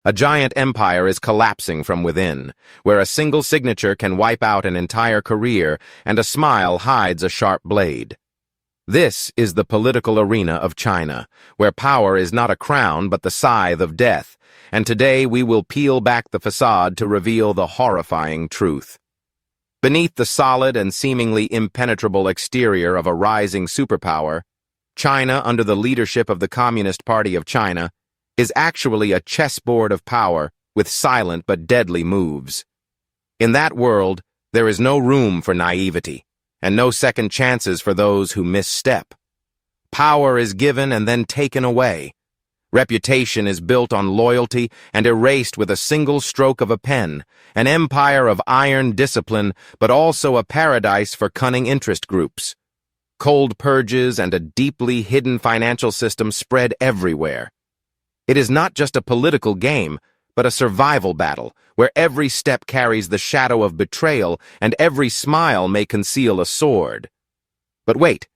A giant empire is collapsing from within, where a single signature can wipe out an entire career and a smile hides a sharp blade. This is the political arena of China, where power is not a crown but the scythe of death, and today we will peel back the facade to reveal the horrifying truth. Beneath the solid and seemingly impenetrable exterior of a rising superpower, China, under the leadership of the Communist Party of China, is actually a chessboard of power with silent but deadly moves. In that world, there is no room for naivety, and no second chances for those who misstep. Power is given and then taken away. Reputation is built on loyalty and erased with a single stroke of a pen, an empire of iron discipline, but also a paradise for cunning interest groups. Cold purges and a deeply hidden financial system spread everywhere. It is not just a political game, but a survival battle, where every step carries the shadow of betrayal and every smile may conceal a sword. But wait,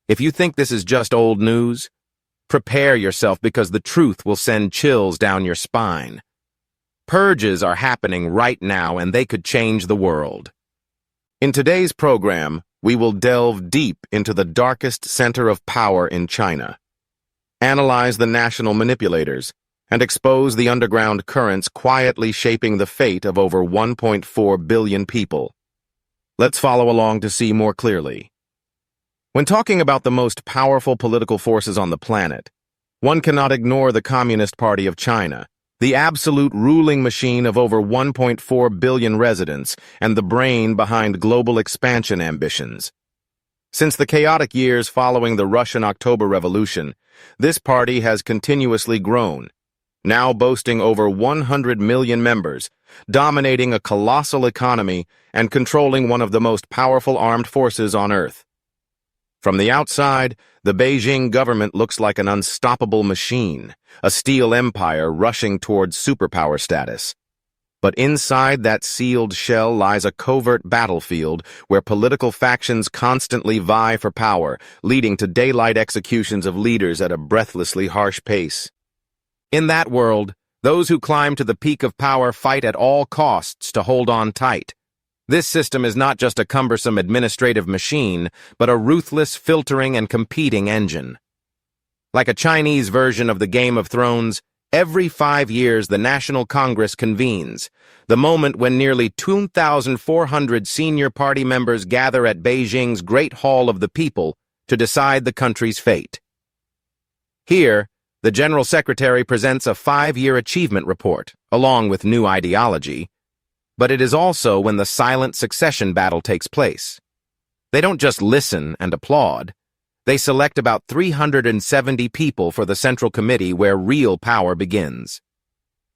if you think this is just old news, prepare yourself because the truth will send chills down your spine. Purges are happening right now and they could change the world. In today's program, we will delve deep into the darkest center of power in China, analyze the national manipulators, and expose the underground currents quietly shaping the fate of over 1.4 billion people. Let's follow along to see more clearly. When talking about the most powerful political forces on the planet, one cannot ignore the Communist Party of China, the absolute ruling machine of over 1.4 billion residents and the brain behind global expansion ambitions. Since the chaotic years following the Russian October Revolution, this party has continuously grown, now boasting over 100 million members, dominating a colossal economy and controlling one of the most powerful armed forces on Earth. From the outside, the Beijing government looks like an unstoppable machine, a steel empire rushing towards superpower status. But inside that sealed shell lies a covert battlefield where political factions constantly vie for power, leading to daylight executions of leaders at a breathlessly harsh pace. In that world, those who climb to the peak of power fight at all costs to hold on tight. This system is not just a cumbersome administrative machine, but a ruthless filtering and competing engine. Like a Chinese version of the Game of Thrones, every 5 years the National Congress convenes, the moment when nearly 2,400 senior party members gather at Beijing's Great Hall of the People to decide the country's fate. Here, the General Secretary presents a 5-year achievement report, along with new ideology, but it is also when the silent succession battle takes place. They don't just listen and applaud. They select about 370 people for the Central Committee where real power begins.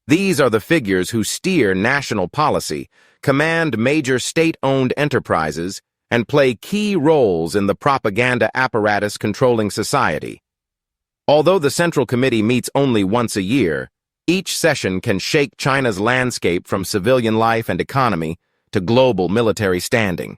These are the figures who steer national policy, command major state-owned enterprises, and play key roles in the propaganda apparatus controlling society. Although the Central Committee meets only once a year, each session can shake China's landscape from civilian life and economy to global military standing.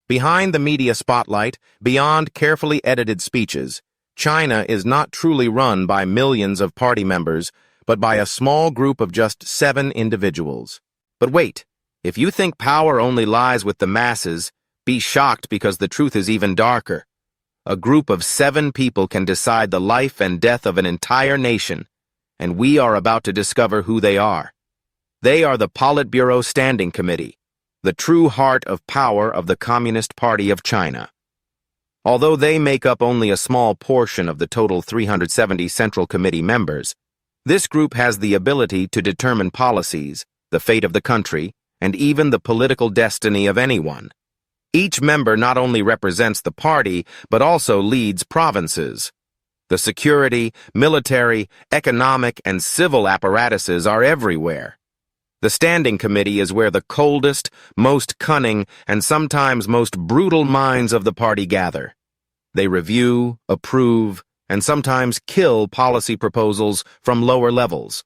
Behind the media spotlight, beyond carefully edited speeches, China is not truly run by millions of party members, but by a small group of just 7 individuals. But wait, if you think power only lies with the masses, be shocked because the truth is even darker. A group of 7 people can decide the life and death of an entire nation, and we are about to discover who they are. They are the Politburo Standing Committee, the true heart of power of the Communist Party of China. Although they make up only a small portion of the total 370 Central Committee members, this group has the ability to determine policies, the fate of the country, and even the political destiny of anyone. Each member not only represents the party, but also leads provinces. The security, military, economic, and civil apparatuses are everywhere. The Standing Committee is where the coldest, most cunning, and sometimes most brutal minds of the party gather. They review, approve, and sometimes kill policy proposals from lower levels.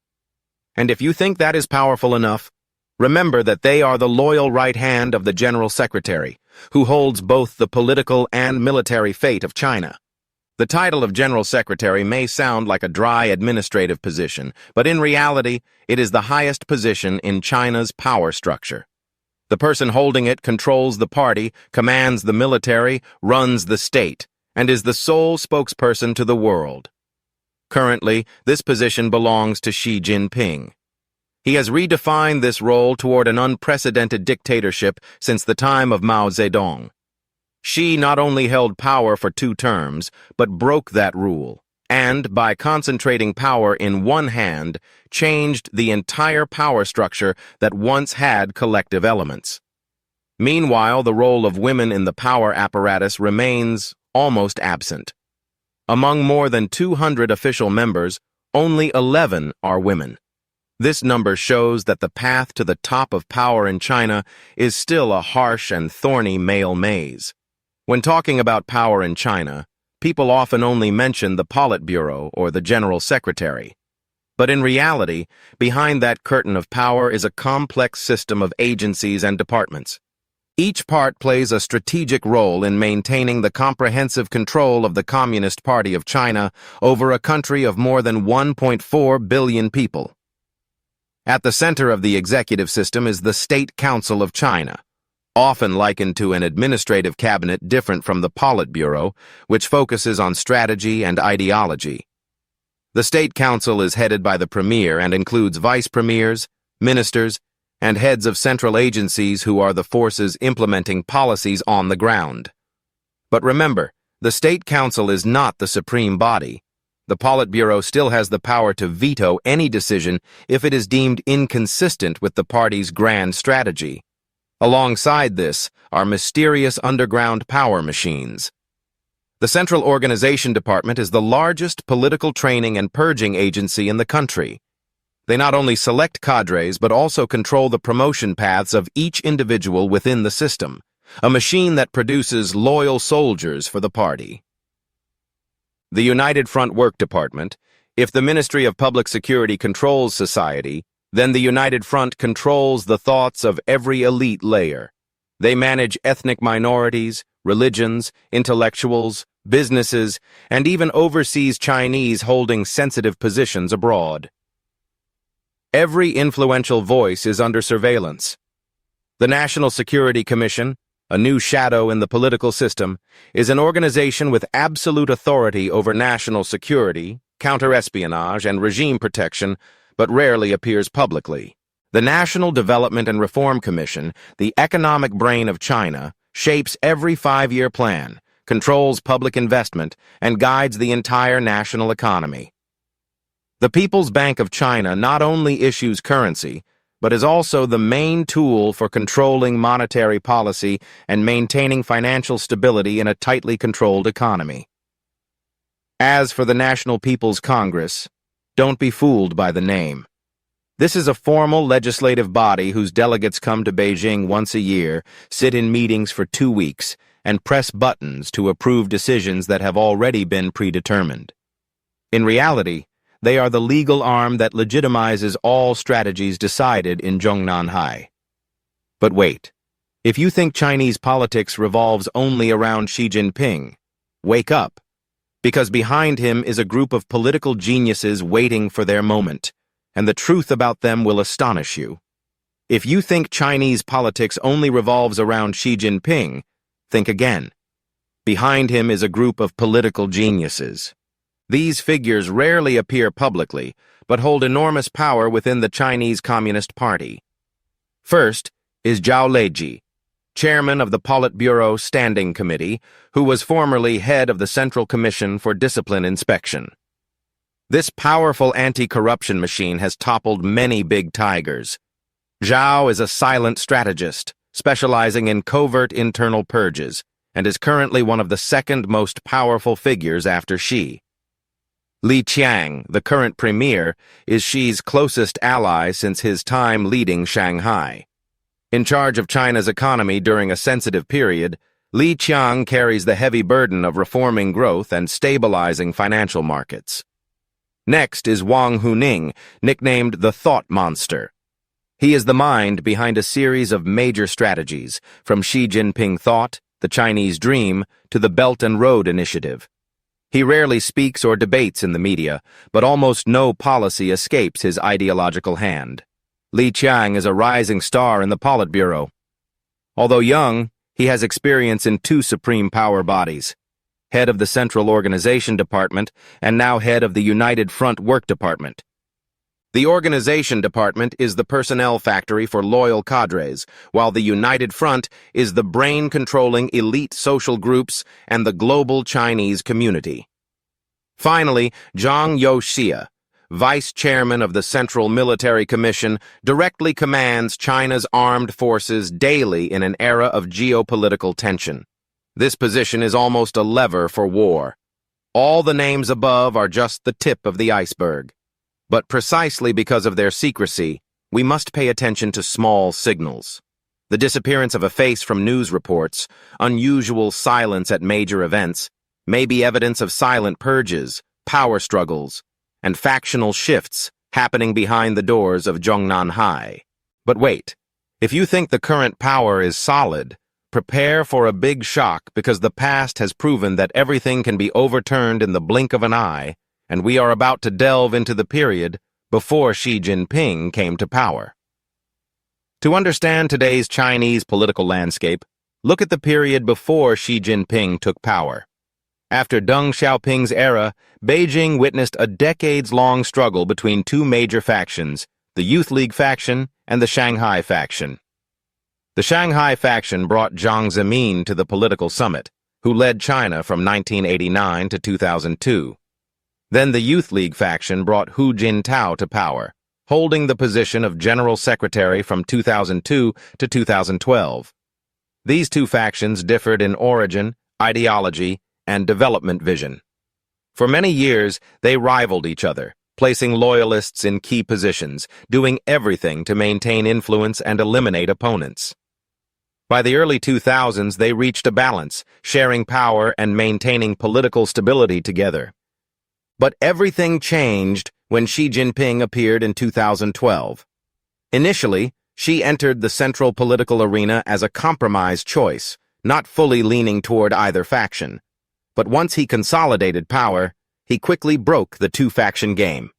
And if you think that is powerful enough, remember that they are the loyal right hand of the General Secretary, who holds both the political and military fate of China. The title of General Secretary may sound like a dry administrative position, but in reality, it is the highest position in China's power structure. The person holding it controls the party, commands the military, runs the state, and is the sole spokesperson to the world. Currently, this position belongs to Xi Jinping. He has redefined this role toward an unprecedented dictatorship since the time of Mao Zedong. Xi not only held power for 2 terms, but broke that rule, and, by concentrating power in one hand, changed the entire power structure that once had collective elements. Meanwhile, the role of women in the power apparatus remains almost absent. Among more than 200 official members, only 11 are women. This number shows that the path to the top of power in China is still a harsh and thorny male maze. When talking about power in China, people often only mention the Politburo or the General Secretary. But in reality, behind that curtain of power is a complex system of agencies and departments. Each part plays a strategic role in maintaining the comprehensive control of the Communist Party of China over a country of more than 1.4 billion people. At the center of the executive system is the State Council of China, often likened to an administrative cabinet different from the Politburo, which focuses on strategy and ideology. The State Council is headed by the Premier and includes vice premiers, ministers, and heads of central agencies who are the forces implementing policies on the ground. But remember, the State Council is not the supreme body. The Politburo still has the power to veto any decision if it is deemed inconsistent with the party's grand strategy. Alongside this are mysterious underground power machines. The Central Organization Department is the largest political training and purging agency in the country. They not only select cadres but also control the promotion paths of each individual within the system, a machine that produces loyal soldiers for the party. The United Front Work Department, if the Ministry of Public Security controls society, then the United Front controls the thoughts of every elite layer. They manage ethnic minorities, religions, intellectuals, businesses, and even overseas Chinese holding sensitive positions abroad. Every influential voice is under surveillance. The National Security Commission, a new shadow in the political system, is an organization with absolute authority over national security, counter-espionage, and regime protection, but rarely appears publicly. The National Development and Reform Commission, the economic brain of China, shapes every 5-year plan, controls public investment, and guides the entire national economy. The People's Bank of China not only issues currency, but is also the main tool for controlling monetary policy and maintaining financial stability in a tightly controlled economy. As for the National People's Congress, don't be fooled by the name. This is a formal legislative body whose delegates come to Beijing once a year, sit in meetings for 2 weeks, and press buttons to approve decisions that have already been predetermined. In reality, they are the legal arm that legitimizes all strategies decided in Zhongnanhai. But wait, if you think Chinese politics revolves only around Xi Jinping, wake up, because behind him is a group of political geniuses waiting for their moment, and the truth about them will astonish you. If you think Chinese politics only revolves around Xi Jinping, think again. Behind him is a group of political geniuses. These figures rarely appear publicly, but hold enormous power within the Chinese Communist Party. First is Zhao Leji, chairman of the Politburo Standing Committee, who was formerly head of the Central Commission for Discipline Inspection. This powerful anti-corruption machine has toppled many big tigers. Zhao is a silent strategist, specializing in covert internal purges, and is currently one of the second most powerful figures after Xi. Li Qiang, the current premier, is Xi's closest ally since his time leading Shanghai. In charge of China's economy during a sensitive period, Li Qiang carries the heavy burden of reforming growth and stabilizing financial markets. Next is Wang Huning, nicknamed the Thought Monster. He is the mind behind a series of major strategies, from Xi Jinping Thought, the Chinese Dream, to the Belt and Road Initiative. He rarely speaks or debates in the media, but almost no policy escapes his ideological hand. Li Qiang is a rising star in the Politburo. Although young, he has experience in two supreme power bodies, head of the Central Organization Department and now head of the United Front Work Department. The Organization Department is the personnel factory for loyal cadres, while the United Front is the brain-controlling elite social groups and the global Chinese community. Finally, Zhang Youxia, Vice Chairman of the Central Military Commission, directly commands China's armed forces daily in an era of geopolitical tension. This position is almost a lever for war. All the names above are just the tip of the iceberg. But precisely because of their secrecy, we must pay attention to small signals. The disappearance of a face from news reports, unusual silence at major events, may be evidence of silent purges, power struggles, and factional shifts happening behind the doors of Zhongnanhai. But wait, if you think the current power is solid, prepare for a big shock because the past has proven that everything can be overturned in the blink of an eye, and we are about to delve into the period before Xi Jinping came to power. To understand today's Chinese political landscape, look at the period before Xi Jinping took power. After Deng Xiaoping's era, Beijing witnessed a decades-long struggle between two major factions, the Youth League faction and the Shanghai faction. The Shanghai faction brought Jiang Zemin to the political summit, who led China from 1989 to 2002. Then the Youth League faction brought Hu Jintao to power, holding the position of General Secretary from 2002 to 2012. These two factions differed in origin, ideology, and development vision. For many years, they rivaled each other, placing loyalists in key positions, doing everything to maintain influence and eliminate opponents. By the early 2000s, they reached a balance, sharing power and maintaining political stability together. But everything changed when Xi Jinping appeared in 2012. Initially, Xi entered the central political arena as a compromise choice, not fully leaning toward either faction. But once he consolidated power, he quickly broke the two-faction game.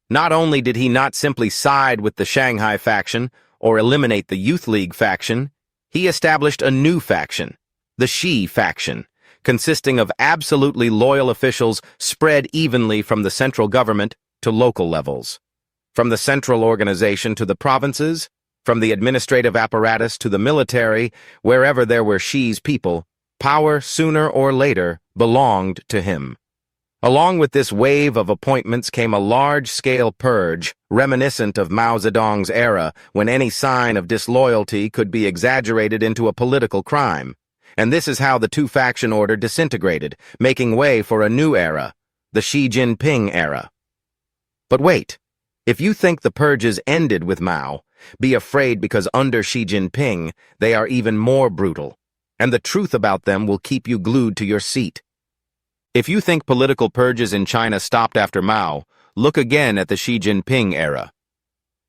Not only did he not simply side with the Shanghai faction or eliminate the Youth League faction, he established a new faction, the Xi faction, consisting of absolutely loyal officials spread evenly from the central government to local levels. From the central organization to the provinces, from the administrative apparatus to the military, wherever there were Xi's people, power sooner or later belonged to him. Along with this wave of appointments came a large-scale purge, reminiscent of Mao Zedong's era, when any sign of disloyalty could be exaggerated into a political crime. And this is how the two-faction order disintegrated, making way for a new era, the Xi Jinping era. But wait, if you think the purges ended with Mao, be afraid because under Xi Jinping, they are even more brutal, and the truth about them will keep you glued to your seat. If you think political purges in China stopped after Mao, look again at the Xi Jinping era.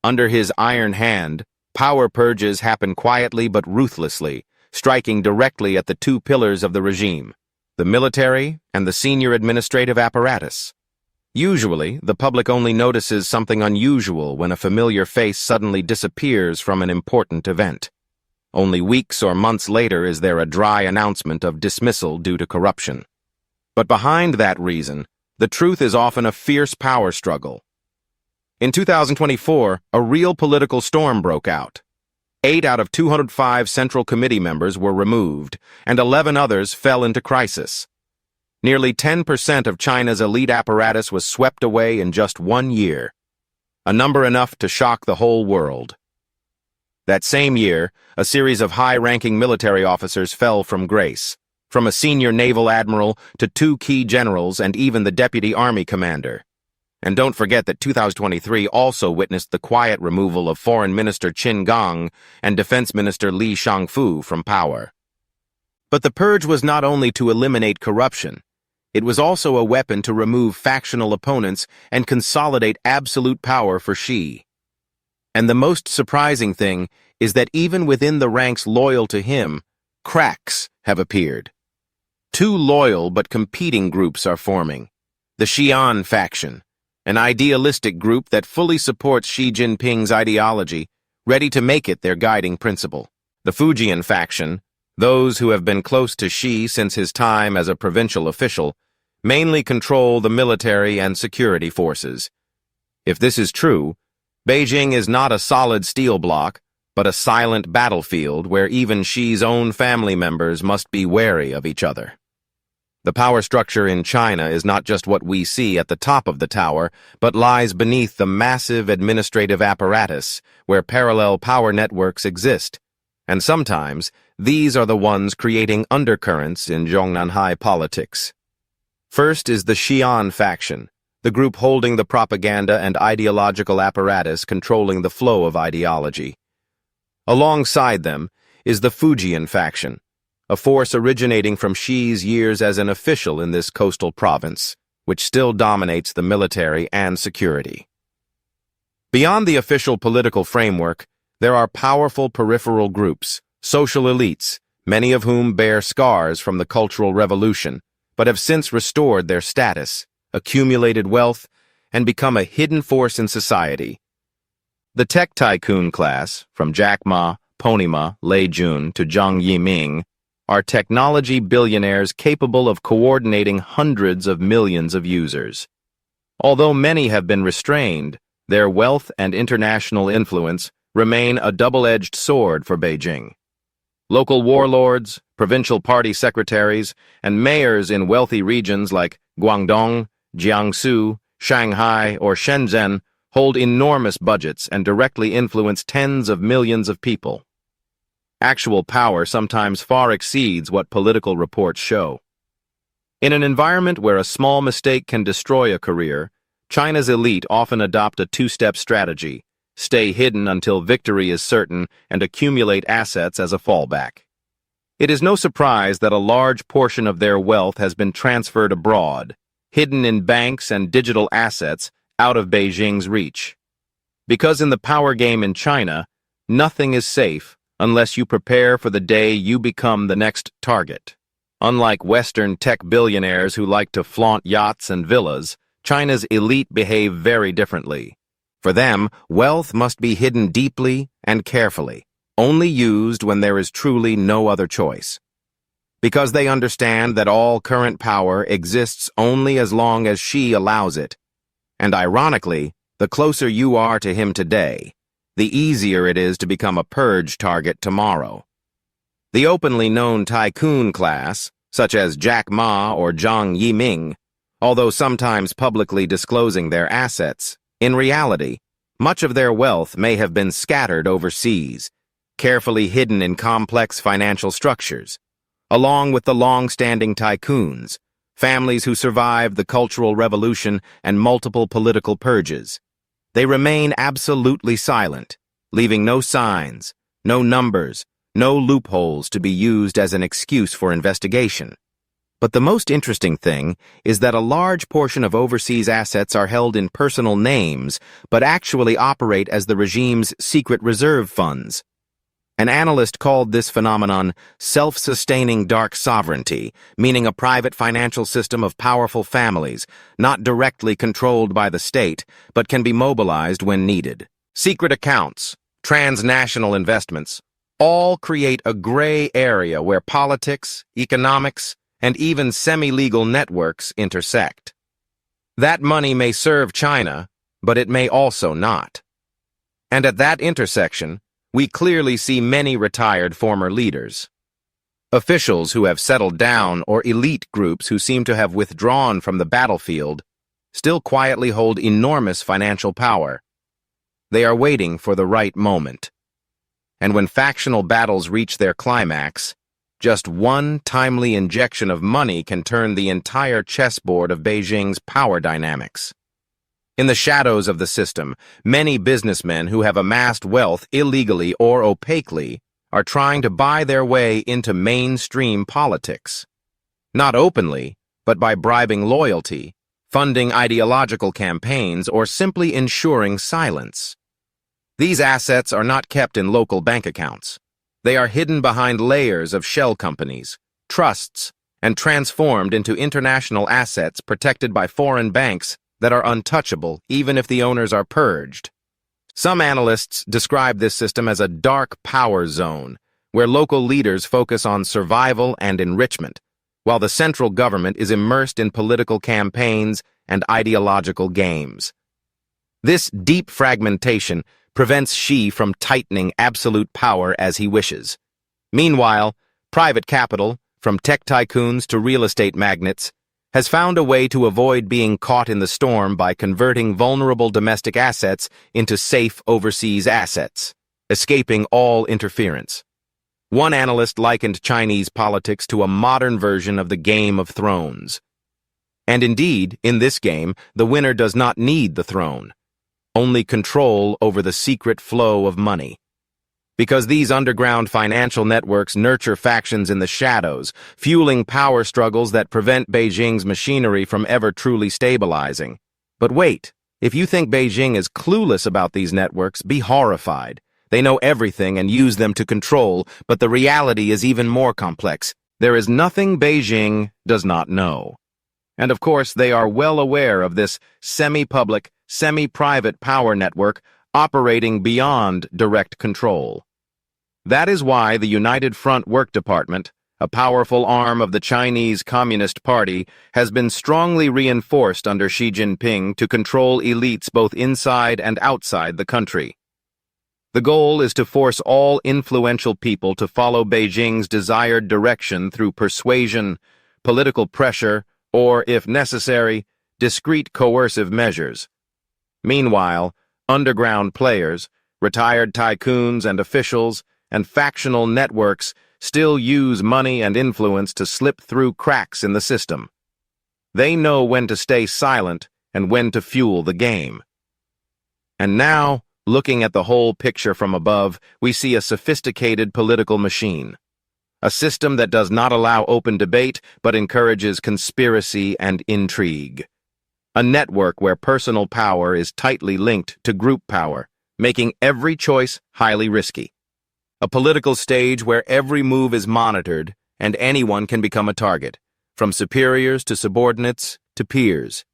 Under his iron hand, power purges happen quietly but ruthlessly, striking directly at the two pillars of the regime, the military and the senior administrative apparatus. Usually, the public only notices something unusual when a familiar face suddenly disappears from an important event. Only weeks or months later is there a dry announcement of dismissal due to corruption. But behind that reason, the truth is often a fierce power struggle. In 2024, a real political storm broke out. 8 out of 205 Central Committee members were removed, and 11 others fell into crisis. Nearly 10% of China's elite apparatus was swept away in just 1 year, a number enough to shock the whole world. That same year, a series of high-ranking military officers fell from grace, from a senior naval admiral to 2 key generals and even the deputy army commander. And don't forget that 2023 also witnessed the quiet removal of Foreign Minister Qin Gang and Defense Minister Li Shangfu from power. But the purge was not only to eliminate corruption, it was also a weapon to remove factional opponents and consolidate absolute power for Xi. And the most surprising thing is that even within the ranks loyal to him, cracks have appeared. Two loyal but competing groups are forming. The Xi'an faction, an idealistic group that fully supports Xi Jinping's ideology, ready to make it their guiding principle. The Fujian faction, those who have been close to Xi since his time as a provincial official, mainly control the military and security forces. If this is true, Beijing is not a solid steel block, but a silent battlefield where even Xi's own family members must be wary of each other. The power structure in China is not just what we see at the top of the tower, but lies beneath the massive administrative apparatus where parallel power networks exist, and sometimes these are the ones creating undercurrents in Zhongnanhai politics. First is the Xi'an faction, the group holding the propaganda and ideological apparatus controlling the flow of ideology. Alongside them is the Fujian faction, a force originating from Xi's years as an official in this coastal province, which still dominates the military and security. Beyond the official political framework, there are powerful peripheral groups, social elites, many of whom bear scars from the Cultural Revolution, but have since restored their status, accumulated wealth, and become a hidden force in society. The tech tycoon class, from Jack Ma, Pony Ma, Lei Jun to Zhang Yiming, are technology billionaires capable of coordinating hundreds of millions of users. Although many have been restrained, their wealth and international influence remain a double-edged sword for Beijing. Local warlords, provincial party secretaries, and mayors in wealthy regions like Guangdong, Jiangsu, Shanghai, or Shenzhen hold enormous budgets and directly influence tens of millions of people. Actual power sometimes far exceeds what political reports show. In an environment where a small mistake can destroy a career, China's elite often adopt a two-step strategy: stay hidden until victory is certain and accumulate assets as a fallback. It is no surprise that a large portion of their wealth has been transferred abroad, hidden in banks and digital assets out of Beijing's reach. Because in the power game in China, nothing is safe unless you prepare for the day you become the next target. Unlike Western tech billionaires who like to flaunt yachts and villas, China's elite behave very differently. For them, wealth must be hidden deeply and carefully, only used when there is truly no other choice. Because they understand that all current power exists only as long as Xi allows it. And ironically, the closer you are to him today, the easier it is to become a purge target tomorrow. The openly known tycoon class, such as Jack Ma or Zhang Yiming, although sometimes publicly disclosing their assets, in reality, much of their wealth may have been scattered overseas, carefully hidden in complex financial structures. Along with the long-standing tycoons, families who survived the Cultural Revolution and multiple political purges, they remain absolutely silent, leaving no signs, no numbers, no loopholes to be used as an excuse for investigation. But the most interesting thing is that a large portion of overseas assets are held in personal names, but actually operate as the regime's secret reserve funds. An analyst called this phenomenon self-sustaining dark sovereignty, meaning a private financial system of powerful families, not directly controlled by the state, but can be mobilized when needed. Secret accounts, transnational investments, all create a gray area where politics, economics, and even semi-legal networks intersect. That money may serve China, but it may also not. And at that intersection, we clearly see many retired former leaders. Officials who have settled down or elite groups who seem to have withdrawn from the battlefield still quietly hold enormous financial power. They are waiting for the right moment. And when factional battles reach their climax, just one timely injection of money can turn the entire chessboard of Beijing's power dynamics. In the shadows of the system, many businessmen who have amassed wealth illegally or opaquely are trying to buy their way into mainstream politics. Not openly, but by bribing loyalty, funding ideological campaigns, or simply ensuring silence. These assets are not kept in local bank accounts. They are hidden behind layers of shell companies, trusts, and transformed into international assets protected by foreign banks that are untouchable even if the owners are purged. Some analysts describe this system as a dark power zone, where local leaders focus on survival and enrichment, while the central government is immersed in political campaigns and ideological games. This deep fragmentation prevents Xi from tightening absolute power as he wishes. Meanwhile, private capital, from tech tycoons to real estate magnates, has found a way to avoid being caught in the storm by converting vulnerable domestic assets into safe overseas assets, escaping all interference. One analyst likened Chinese politics to a modern version of the Game of Thrones. And indeed, in this game, the winner does not need the throne, only control over the secret flow of money. Because these underground financial networks nurture factions in the shadows, fueling power struggles that prevent Beijing's machinery from ever truly stabilizing. But wait, if you think Beijing is clueless about these networks, be horrified. They know everything and use them to control, but the reality is even more complex. There is nothing Beijing does not know. And of course, they are well aware of this semi-public, semi-private power network operating beyond direct control. That is why the United Front Work Department, a powerful arm of the Chinese Communist Party, has been strongly reinforced under Xi Jinping to control elites both inside and outside the country. The goal is to force all influential people to follow Beijing's desired direction through persuasion, political pressure, or, if necessary, discreet coercive measures. Meanwhile, underground players, retired tycoons and officials, and factional networks still use money and influence to slip through cracks in the system. They know when to stay silent and when to fuel the game. And now, looking at the whole picture from above, we see a sophisticated political machine. A system that does not allow open debate, but encourages conspiracy and intrigue. A network where personal power is tightly linked to group power, making every choice highly risky. A political stage where every move is monitored and anyone can become a target, from superiors to subordinates to peers.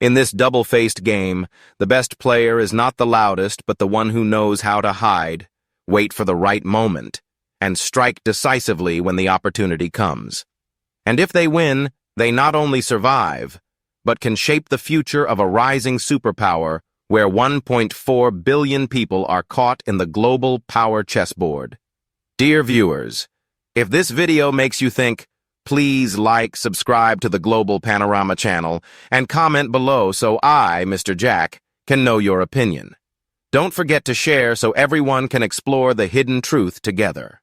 In this double-faced game, the best player is not the loudest but the one who knows how to hide, wait for the right moment, and strike decisively when the opportunity comes. And if they win, they not only survive, but can shape the future of a rising superpower where 1.4 billion people are caught in the global power chessboard. Dear viewers, if this video makes you think, please like, subscribe to the Global Panorama channel, and comment below so I, Mr. Jack, can know your opinion. Don't forget to share so everyone can explore the hidden truth together.